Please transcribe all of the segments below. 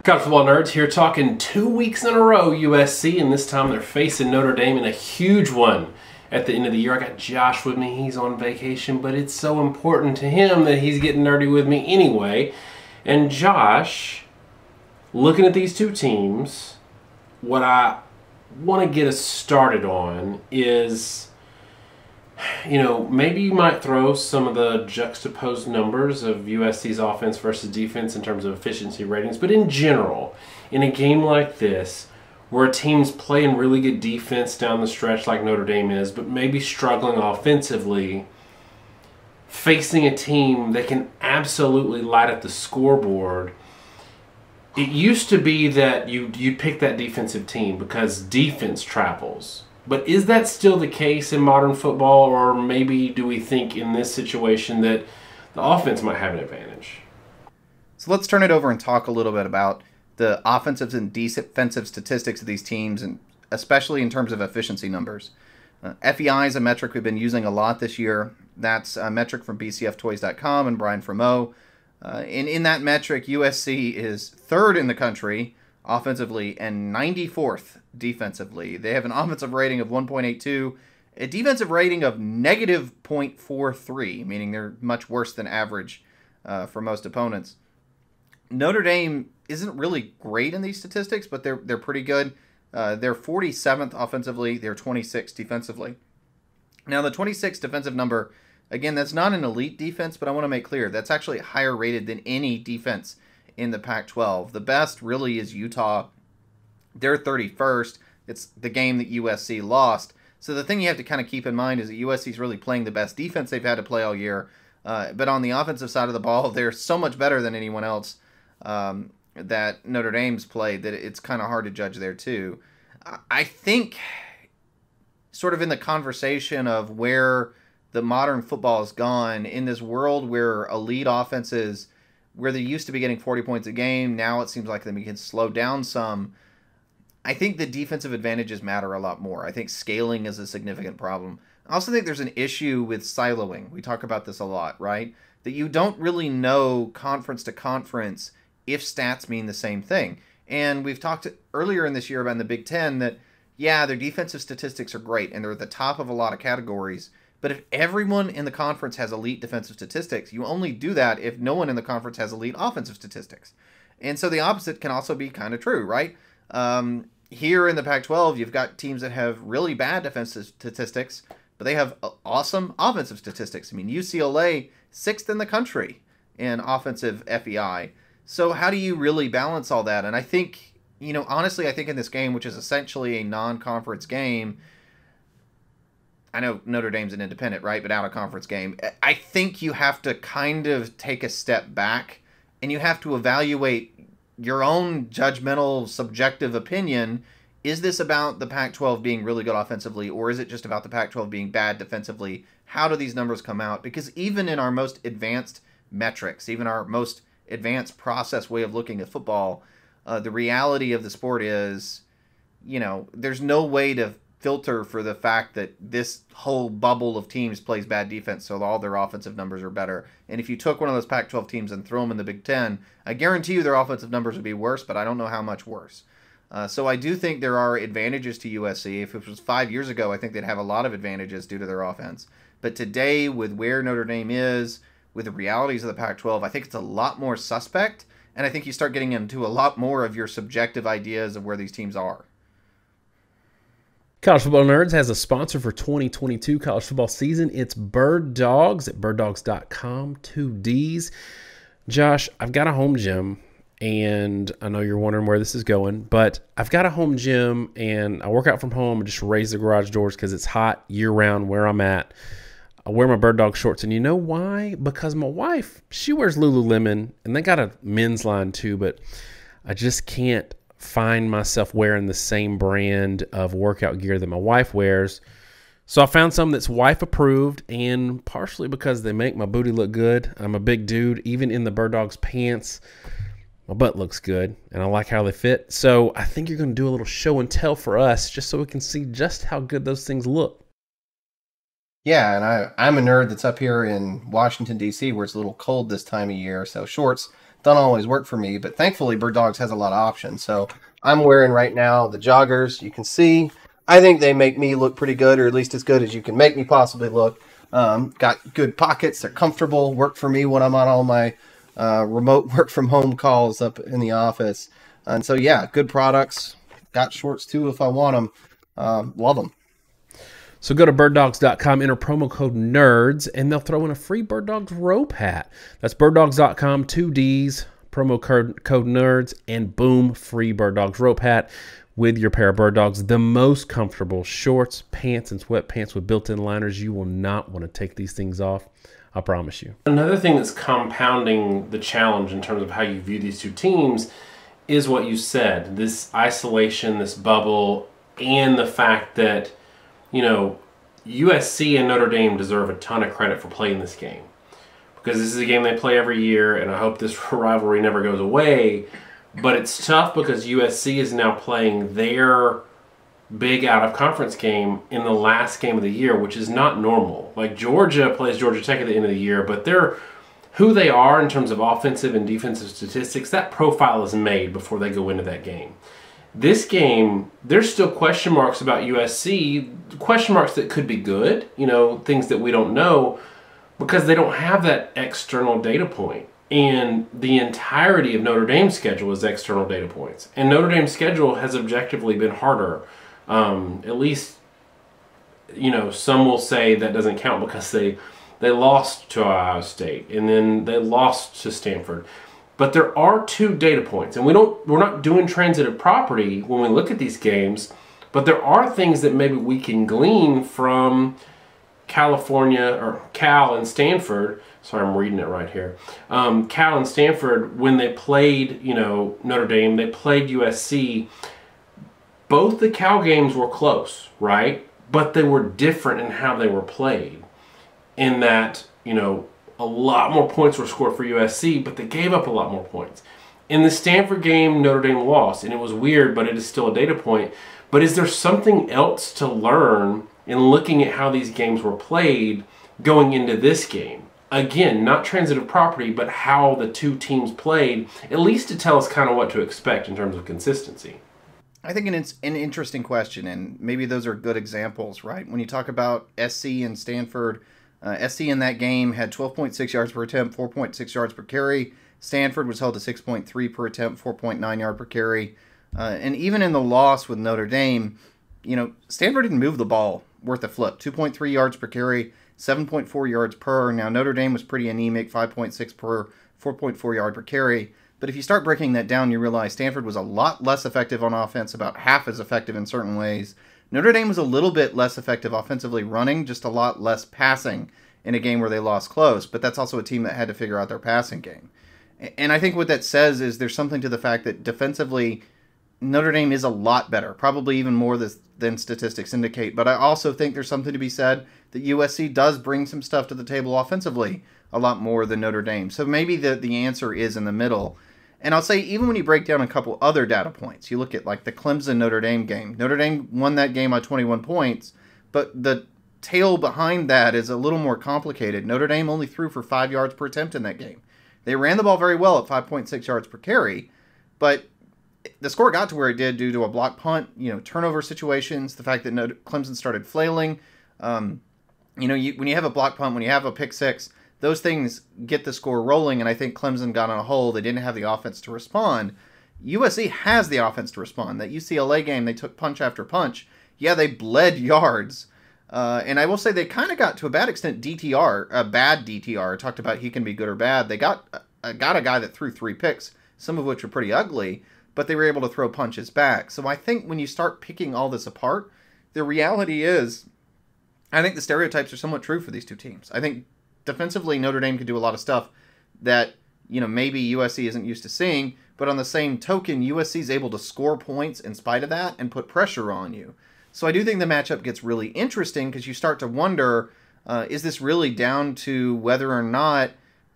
College football nerds here talking 2 weeks in a row USC, and this time they're facing Notre Dame in a huge one at the end of the year. I got Josh with me. He's on vacation, but it's so important to him that he's getting nerdy with me anyway. And Josh, looking at these two teams, what I want to get us started on is, maybe you might throw some of the juxtaposed numbers of USC's offense versus defense in terms of efficiency ratings. But in general, in a game like this, where a team's playing really good defense down the stretch like Notre Dame is, but maybe struggling offensively, facing a team that can absolutely light up the scoreboard, it used to be that you'd pick that defensive team because defense travels. But is that still the case in modern football, or maybe do we think in this situation that the offense might have an advantage? So let's turn it over and talk a little bit about the offensive and defensive statistics of these teams, and especially in terms of efficiency numbers. FEI is a metric we've been using a lot this year. That's a metric from bcftoys.com and Brian Fremeau. In that metric, USC is third in the country offensively and 94th defensively. They have an offensive rating of 1.82, a defensive rating of negative 0.43, meaning they're much worse than average for most opponents. Notre Dame isn't really great in these statistics, but they're pretty good. They're 47th offensively. They're 26th defensively. Now, the 26th defensive number, again, that's not an elite defense, but I want to make clear that's actually higher rated than any defense in the Pac-12. The best really is Utah. They're 31st. It's the game that USC lost. So the thing you have to kind of keep in mind is that USC is really playing the best defense they've had to play all year. But on the offensive side of the ball, they're so much better than anyone else that Notre Dame's played that it's kind of hard to judge there too. I think sort of in the conversation of where the modern football has gone, in this world where elite offenses, where they used to be getting 40 points a game, now it seems like they can slow down some. I think the defensive advantages matter a lot more. I think scaling is a significant problem. I also think there's an issue with siloing. We talk about this a lot, right? That you don't really know conference to conference if stats mean the same thing. And we've talked earlier in this year about in the Big Ten that, yeah, their defensive statistics are great and they're at the top of a lot of categories. But if everyone in the conference has elite defensive statistics, you only do that if no one in the conference has elite offensive statistics. And so the opposite can also be kind of true, right? Here in the Pac-12, you've got teams that have really bad defensive statistics, but they have awesome offensive statistics. I mean, UCLA, 6th in the country in offensive FEI. So how do you really balance all that? And I think, honestly, I think in this game, which is essentially a non-conference game, I know Notre Dame's an independent, right, but out of conference game, I think you have to kind of take a step back and you have to evaluate your own judgmental, subjective opinion. Is this about the Pac-12 being really good offensively, or is it just about the Pac-12 being bad defensively? How do these numbers come out? Because even in our most advanced metrics, even our most advanced process way of looking at football, the reality of the sport is, there's no way to filter for the fact that this whole bubble of teams plays bad defense, so all their offensive numbers are better. And if you took one of those Pac-12 teams and throw them in the Big Ten, I guarantee you their offensive numbers would be worse, but I don't know how much worse. So I do think there are advantages to USC. If it was 5 years ago, I think they'd have a lot of advantages due to their offense. But today, with where Notre Dame is, with the realities of the Pac-12, I think it's a lot more suspect, and I think you start getting into a lot more of your subjective ideas of where these teams are. College Football Nerds has a sponsor for 2022 college football season. It's Bird Dogs at birddogs.com, 2 Ds. Josh, I've got a home gym, and I know you're wondering where this is going, but I've got a home gym, and I work out from home and just raise the garage doors because it's hot year-round where I'm at. I wear my Bird Dog shorts, and you know why? Because my wife, she wears Lululemon, and they got a men's line too, but I just can't find myself wearing the same brand of workout gear that my wife wears. So I found some that's wife approved, and partially because they make my booty look good. I'm a big dude. Even in the Bird Dogs pants, my butt looks good, and I like how they fit. So I think you're going to do a little show and tell for us just so we can see just how good those things look. Yeah, and I'm a nerd that's up here in Washington, D.C., where it's a little cold this time of year, so shorts don't always work for me, but thankfully Bird Dogs has a lot of options. So I'm wearing right now the joggers. You can see, I think they make me look pretty good, or at least as good as you can make me possibly look. Got good pockets. They're comfortable. Work for me when I'm on all my remote work from home calls up in the office. And so, yeah, good products. Got shorts too if I want them. Love them. So go to birddogs.com, enter promo code NERDS, and they'll throw in a free Bird Dogs rope hat. That's birddogs.com, 2 Ds, promo code NERDS, and boom, free Bird Dogs rope hat with your pair of Bird Dogs. The most comfortable shorts, pants, and sweatpants with built-in liners. You will not want to take these things off. I promise you. Another thing that's compounding the challenge in terms of how you view these two teams is what you said. This isolation, this bubble, and the fact that, you know, USC and Notre Dame deserve a ton of credit for playing this game. Because this is a game they play every year, and I hope this rivalry never goes away. But it's tough because USC is now playing their big out-of-conference game in the last game of the year, which is not normal. Like, Georgia plays Georgia Tech at the end of the year, but they're who they are in terms of offensive and defensive statistics, that profile is made before they go into that game. This game, there's still question marks about USC, question marks that could be good, you know, things that we don't know, because they don't have that external data point. And the entirety of Notre Dame's schedule is external data points. And Notre Dame's schedule has objectively been harder. At least, you know, some will say that doesn't count because they lost to Ohio State and then they lost to Stanford. But there are 2 data points, and we're not doing transitive property when we look at these games, but there are things that maybe we can glean from California, or Cal and Stanford. Sorry, I'm reading it right here. Cal and Stanford, when they played, you know, Notre Dame, they played USC. Both the Cal games were close, right? But they were different in how they were played. In that, you know, a lot more points were scored for USC, but they gave up a lot more points. In the Stanford game, Notre Dame lost, and it was weird, but it is still a data point. But is there something else to learn in looking at how these games were played going into this game? Again, not transitive property, but how the 2 teams played, at least to tell us kind of what to expect in terms of consistency. I think it's an interesting question, and maybe those are good examples, right? When you talk about SC and Stanford, SC in that game had 12.6 yards per attempt, 4.6 yards per carry. Stanford was held to 6.3 per attempt, 4.9 yard per carry. And even in the loss with Notre Dame, you know, Stanford didn't move the ball worth a flip. 2.3 yards per carry, 7.4 yards per. Now, Notre Dame was pretty anemic, 5.6 per, 4.4 yard per carry. But if you start breaking that down, you realize Stanford was a lot less effective on offense, about half as effective in certain ways. Notre Dame was a little bit less effective offensively running, just a lot less passing in a game where they lost close. But that's also a team that had to figure out their passing game. And I think what that says is there's something to the fact that defensively, Notre Dame is a lot better, probably even more than statistics indicate. But I also think there's something to be said that USC does bring some stuff to the table offensively a lot more than Notre Dame. So maybe the answer is in the middle. And I'll say, even when you break down a couple other data points, you look at like the Clemson-Notre Dame game. Notre Dame won that game by 21 points, but the tale behind that is a little more complicated. Notre Dame only threw for 5 yards per attempt in that game. They ran the ball very well at 5.6 yards per carry, but the score got to where it did due to a block punt, you know, turnover situations, the fact that Clemson started flailing. You know, when you have a block punt, when you have a pick six, those things get the score rolling, and I think Clemson got on a hole. They didn't have the offense to respond. USC has the offense to respond. That UCLA game, they took punch after punch. Yeah, they bled yards. And I will say they kind of got, to a bad extent, DTR, a bad DTR. Talked about he can be good or bad. They got a guy that threw 3 picks, some of which were pretty ugly, but they were able to throw punches back. So I think when you start picking all this apart, the reality is, I think the stereotypes are somewhat true for these two teams. I think defensively, Notre Dame can do a lot of stuff that, you know, maybe USC isn't used to seeing, but on the same token, USC is able to score points in spite of that and put pressure on you. So I do think the matchup gets really interesting because you start to wonder, is this really down to whether or not,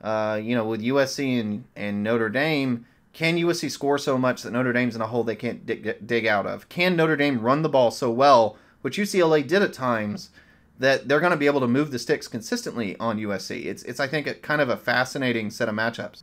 you know, with USC and Notre Dame, can USC score so much that Notre Dame's in a hole they can't dig out of? Can Notre Dame run the ball so well, which UCLA did at times, that they're going to be able to move the sticks consistently on USC? It's I think, kind of a fascinating set of matchups.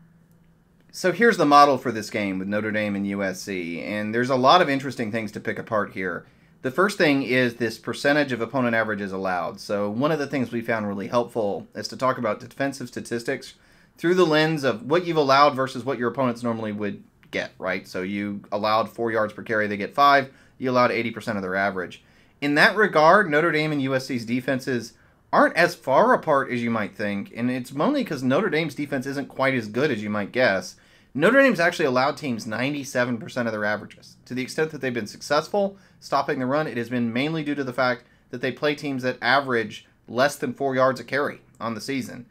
So here's the model for this game with Notre Dame and USC, and there's a lot of interesting things to pick apart here. The first thing is this percentage of opponent averages allowed. So one of the things we found really helpful is to talk about defensive statistics through the lens of what you've allowed versus what your opponents normally would get, right? So you allowed 4 yards per carry, they get 5. You allowed 80% of their average. In that regard, Notre Dame and USC's defenses aren't as far apart as you might think, and it's mainly because Notre Dame's defense isn't quite as good as you might guess. Notre Dame's actually allowed teams 97% of their averages. To the extent that they've been successful stopping the run, it has been mainly due to the fact that they play teams that average less than 4 yards a carry on the season.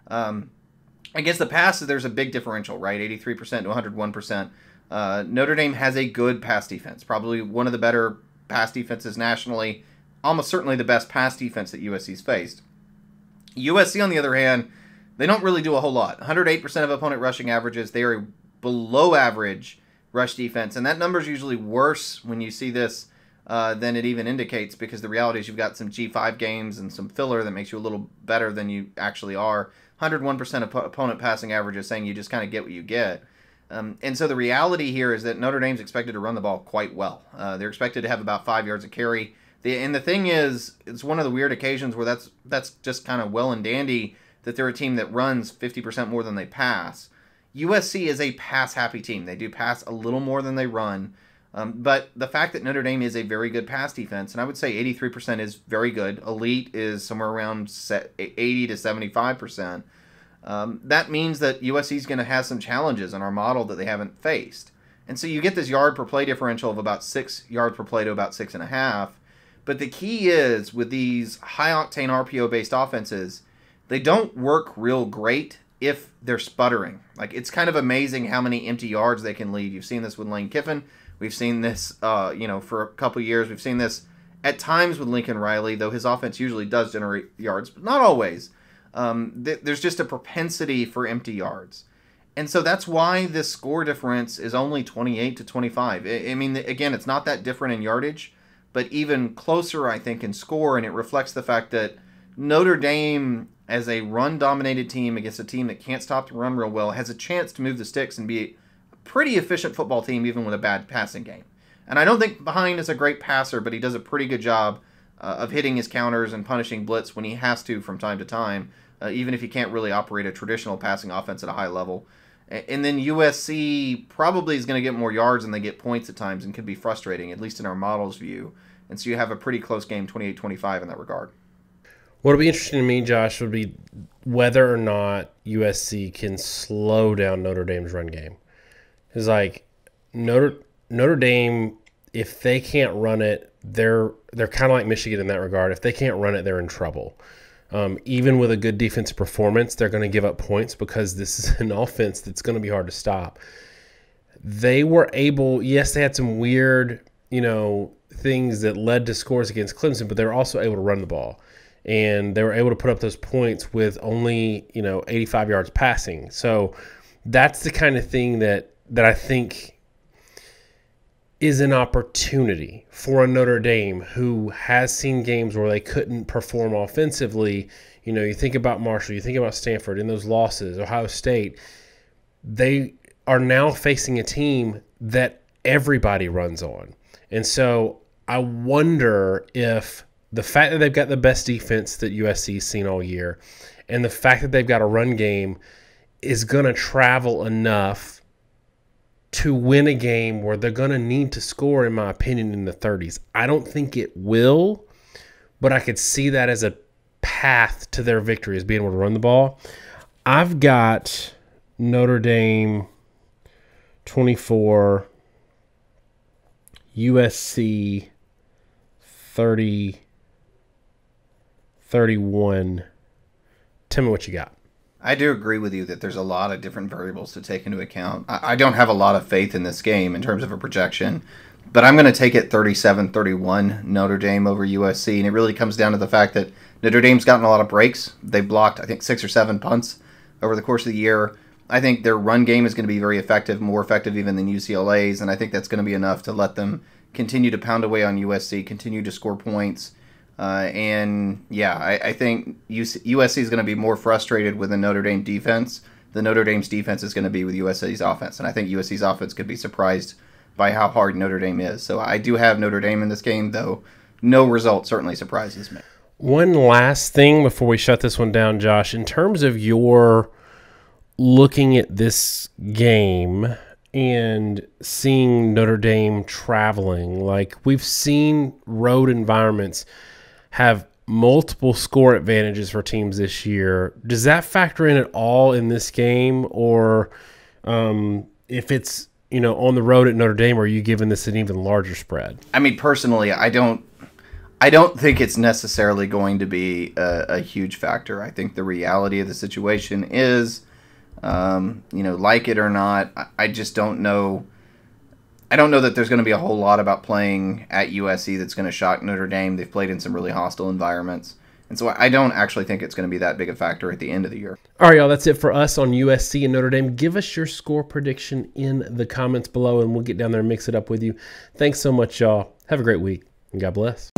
Against the pass, there's a big differential, right? 83% to 101%. Notre Dame has a good pass defense, probably one of the better pass defenses nationally, almost certainly the best pass defense that USC's faced. USC, on the other hand, they don't really do a whole lot. 108% of opponent rushing averages. They are a below average rush defense, and that number is usually worse when you see this than it even indicates, because the reality is you've got some G5 games and some filler that makes you a little better than you actually are. 101% of opponent passing averages, saying you just kind of get what you get. And so the reality here is that Notre Dame's expected to run the ball quite well. They're expected to have about 5 yards a carry. And the thing is, it's one of the weird occasions where that's just kind of well and dandy that they're a team that runs 50% more than they pass. USC is a pass-happy team. They do pass a little more than they run. But the fact that Notre Dame is a very good pass defense, and I would say 83% is very good. Elite is somewhere around 80 to 75%. That means that USC is going to have some challenges in our model that they haven't faced. And so you get this yard per play differential of about 6 yards per play to about 6.5. But the key is, with these high-octane RPO-based offenses, they don't work real great if they're sputtering. Like, it's kind of amazing how many empty yards they can leave. You've seen this with Lane Kiffin. We've seen this, for a couple years. We've seen this at times with Lincoln Riley, though his offense usually does generate yards, but not always. There's just a propensity for empty yards. And so that's why this score difference is only 28 to 25. I mean, again, it's not that different in yardage, but even closer, I think, in score, and it reflects the fact that Notre Dame, as a run-dominated team against a team that can't stop the run real well, has a chance to move the sticks and be a pretty efficient football team, even with a bad passing game. And I don't think Behind is a great passer, but he does a pretty good job of hitting his counters and punishing blitz when he has to from time to time, even if he can't really operate a traditional passing offense at a high level. And then USC probably is going to get more yards than they get points at times, and could be frustrating, at least in our model's view. And so you have a pretty close game, 28-25 in that regard. What'll be interesting to me, Josh, would be whether or not USC can slow down Notre Dame's run game. It's like Notre Dame, if they can't run it, they're kind of like Michigan in that regard. If they can't run it, they're in trouble. Even with a good defensive performance, they're going to give up points because this is an offense that's going to be hard to stop. They were able, yes, they had some weird, things that led to scores against Clemson, but they were also able to run the ball. And they were able to put up those points with only, 85 yards passing. So that's the kind of thing that I think is an opportunity for a Notre Dame who has seen games where they couldn't perform offensively. You think about Marshall, you think about Stanford in those losses, Ohio State. They are now facing a team that everybody runs on. And so I wonder if the fact that they've got the best defense that USC's seen all year, and the fact that they've got a run game, is going to travel enough to win a game where they're going to need to score, in my opinion, in the 30s. I don't think it will, but I could see that as a path to their victory, as being able to run the ball. I've got Notre Dame 24, USC 31. Tell me what you got. I do agree with you that there's a lot of different variables to take into account. I don't have a lot of faith in this game in terms of a projection, but I'm going to take it 37-31 Notre Dame over USC, and it really comes down to the fact that Notre Dame's gotten a lot of breaks. They blocked, I think, 6 or 7 punts over the course of the year. I think their run game is going to be very effective, more effective even than UCLA's, and I think that's going to be enough to let them continue to pound away on USC, continue to score points. I think USC is going to be more frustrated with the Notre Dame defense the Notre Dame's defense is going to be with USC's offense. And I think USC's offense could be surprised by how hard Notre Dame is. So I do have Notre Dame in this game, though no result certainly surprises me. One last thing before we shut this one down, Josh. In terms of your looking at this game and seeing Notre Dame traveling, like we've seen road environments have multiple score advantages for teams this year. Does that factor in at all in this game? Or if it's, on the road at Notre Dame, are you giving this an even larger spread? I mean, personally, I don't think it's necessarily going to be a huge factor. I think the reality of the situation is, like it or not, I just don't know. I don't know that there's going to be a whole lot about playing at USC that's going to shock Notre Dame. They've played in some really hostile environments. And so I don't actually think it's going to be that big a factor at the end of the year. All right, y'all, that's it for us on USC and Notre Dame. Give us your score prediction in the comments below, and we'll get down there and mix it up with you. Thanks so much, y'all. Have a great week, and God bless.